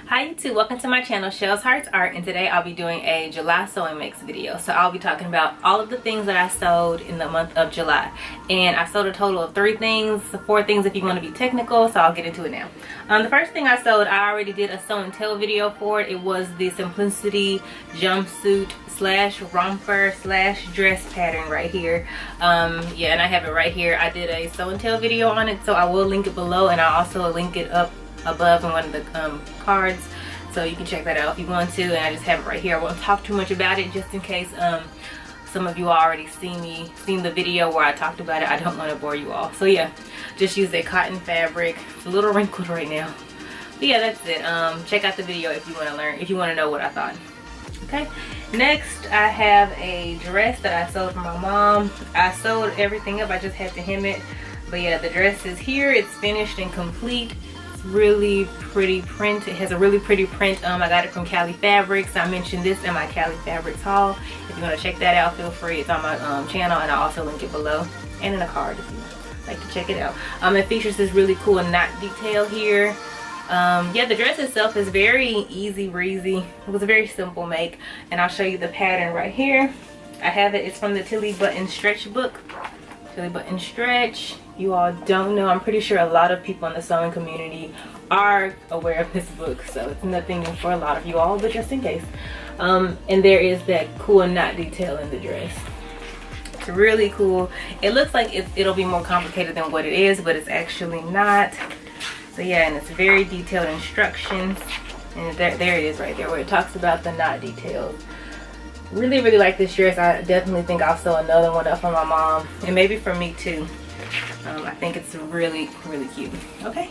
Hi YouTube, welcome to my channel Shells Hearts Art, and today I'll be doing a July sewing mix video. So I'll be talking about all of the things that I sewed in the month of July, and I sewed a total of 4 things if you want to be technical, so I'll get into it now. The first thing I sewed, I already did a sew and tell video for it. It was the Simplicity jumpsuit slash romper slash dress pattern right here. Yeah, and I have it right here. I did a sew and tell video on it, so I will link it below, and I'll also link it up above in one of the cards, so you can check that out if you want to. And I just have it right here. I won't talk too much about it just in case some of you already seen the video where I talked about it. I don't want to bore you all, so yeah, just use a cotton fabric. It's a little wrinkled right now, but yeah, that's it. Check out the video if you want to learn, if you want to know what I thought. Okay, next I have a dress that I sewed for my mom. I sewed everything up, I just had to hem it, but yeah, the dress is here. It's finished and complete. Really pretty print. It has a really pretty print. I got it from Cali Fabrics. I mentioned this in my Cali Fabrics haul. If you want to check that out, feel free. It's on my channel, and I'll also link it below and in a card if you like to check it out. It features this really cool knot detail here. Yeah, the dress itself is very easy breezy. It was a very simple make, and I'll show you the pattern right here. I have it. It's from the Tilly Button Stretch book. Tilly Button Stretch. You all don't know, I'm pretty sure a lot of people in the sewing community are aware of this book, so it's nothing new for a lot of you all, but just in case. And there is that cool knot detail in the dress. It's really cool. It looks like it'll be more complicated than what it is, but it's actually not. So yeah, and it's very detailed instructions, and there it is right there where it talks about the knot details. Really like this dress. I definitely think I'll sew another one up for my mom, and maybe for me too. I think it's really cute. Okay,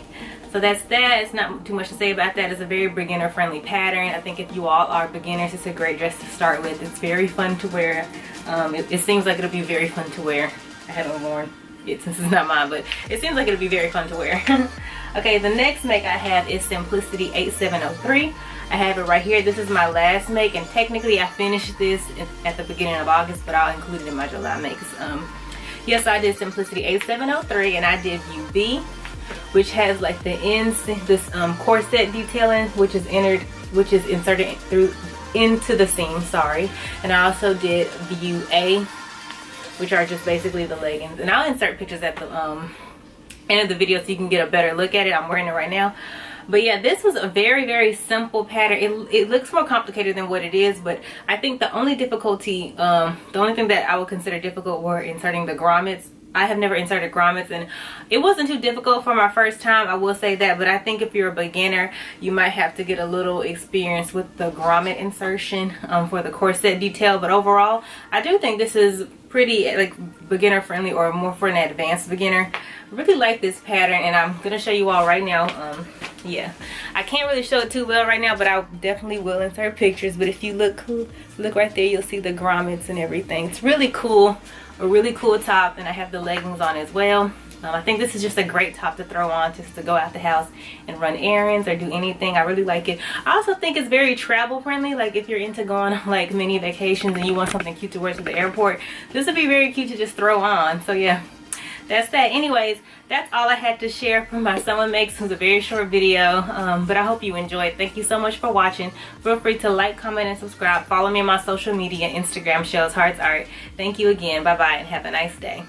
so that's that. It's not too much to say about that. It's a very beginner friendly pattern. I think if you all are beginners, it's a great dress to start with. It's very fun to wear. It seems like it'll be very fun to wear. I haven't worn it since it's not mine, but it seems like it'll be very fun to wear. Okay, the next make I have is Simplicity 8703. I have it right here. This is my last make, and technically I finished this at the beginning of August, but I'll include it in my July makes. Yes, I did Simplicity 8703, and I did View B, which has like the ends, this corset detailing, which is inserted into the seam. Sorry, and I also did View A, which are just basically the leggings. And I'll insert pictures at the end of the video so you can get a better look at it. I'm wearing it right now. But yeah, this was a very simple pattern. It looks more complicated than what it is, but I think the only difficulty, the only thing that I would consider difficult were inserting the grommets. I have never inserted grommets, and it wasn't too difficult for my first time, I will say that, but I think if you're a beginner, you might have to get a little experience with the grommet insertion for the corset detail. But overall, I do think this is pretty like beginner friendly, or more for an advanced beginner. I really like this pattern, and I'm gonna show you all right now. Yeah, I can't really show it too well right now, but I definitely will insert pictures. But if you look right there, you'll see the grommets and everything. It's really cool, a really cool top, and I have the leggings on as well. I think this is just a great top to throw on just to go out the house and run errands or do anything. I really like it. I also think it's very travel friendly. Like if you're into going on like mini vacations and you want something cute to wear to the airport, this would be very cute to just throw on. So yeah, that's that. Anyways, that's all I had to share from my sewing makes. It was a very short video, but I hope you enjoyed. Thank you so much for watching. Feel free to like, comment, and subscribe. Follow me on my social media, Instagram, Shells Hearts Art. Thank you again. Bye bye, and have a nice day.